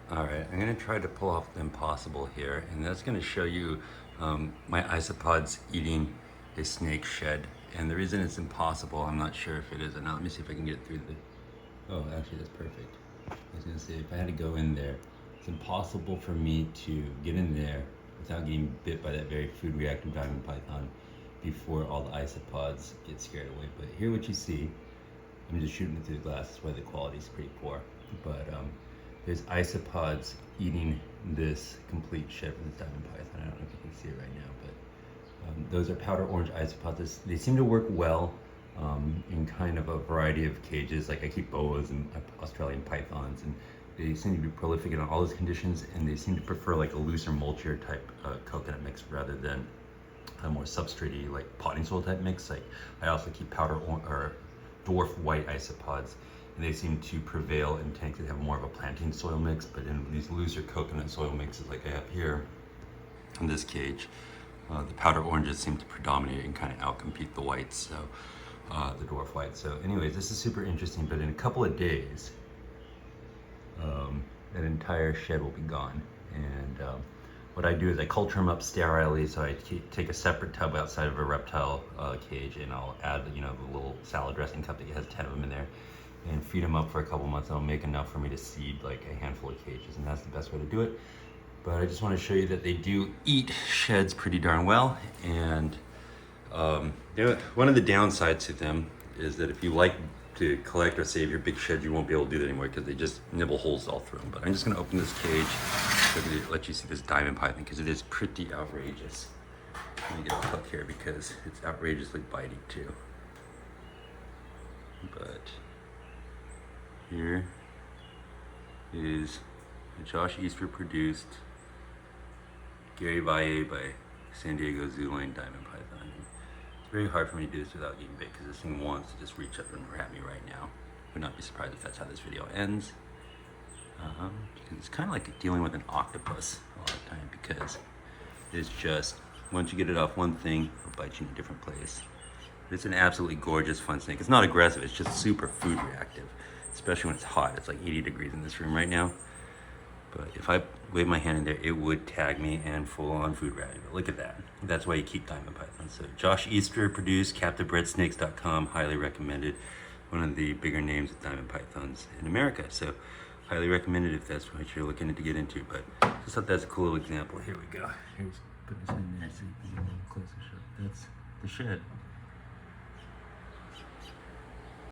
All right, I'm gonna try to pull off the impossible here, and that's gonna show you my isopods eating a snake shed. And the reason it's impossible, I'm not sure if it is or not. Let me see if I can get through the, oh, actually that's perfect. I was gonna say, if I had to go in there, it's impossible for me to get in there without getting bit by that very food reactive diamond python before all the isopods get scared away. But here what you see, I'm just shooting it through the glass, that's why the quality is pretty poor. But there's isopods eating this complete shed from this diamond python. I don't know if you can see it right now, but those are powder orange isopods. They seem to work well in kind of a variety of cages. Like I keep boas and Australian pythons, and they seem to be prolific in all those conditions, and they seem to prefer like a looser mulcher type coconut mix rather than a more substrate-y like potting soil type mix. Like I also keep or dwarf white isopods, and they seem to prevail in tanks that have more of a plantain soil mix, but in these looser coconut soil mixes like I have here in this cage, the powder oranges seem to predominate and kind of outcompete the whites, so the dwarf whites. So anyways, this is super interesting, but in a couple of days, that entire shed will be gone. And what I do is I culture them up sterilely, so I take a separate tub outside of a reptile cage, and I'll add, you know, the little salad dressing cup that has 10 of them in there, and feed them up for a couple months. I'll make enough for me to seed like a handful of cages, and that's the best way to do it. But I just want to show you that they do eat sheds pretty darn well, and one of the downsides to them is that if you like to collect or save your big sheds, you won't be able to do that anymore because they just nibble holes all through them. But I'm just going to open this cage so to let you see this diamond python, because it is pretty outrageous. Let me get a hook here because it's outrageously bitey too. But here is a Josh Easter produced Gary Valle by San Diego Zoo Line diamond python. It's very hard for me to do this without getting bit because this thing wants to just reach up and grab me right now. Would not be surprised if that's how this video ends. It's kind of like dealing with an octopus a lot of the time, because it's just, once you get it off one thing, it'll bite you in a different place. It's an absolutely gorgeous, fun snake. It's not aggressive, it's just super food reactive, especially when it's hot. It's like 80 degrees in this room right now. But if I wave my hand in there, it would tag me and full on food reactive. Look at that. That's why you keep diamond pythons. So Josh Easter produced, captivebredsnakes.com, highly recommended. One of the bigger names of diamond pythons in America. So highly recommended if that's what you're looking to get into. But just thought that's a cool little example. Here we go. Here's put this in there so you can get a little closer shot. That's the shed.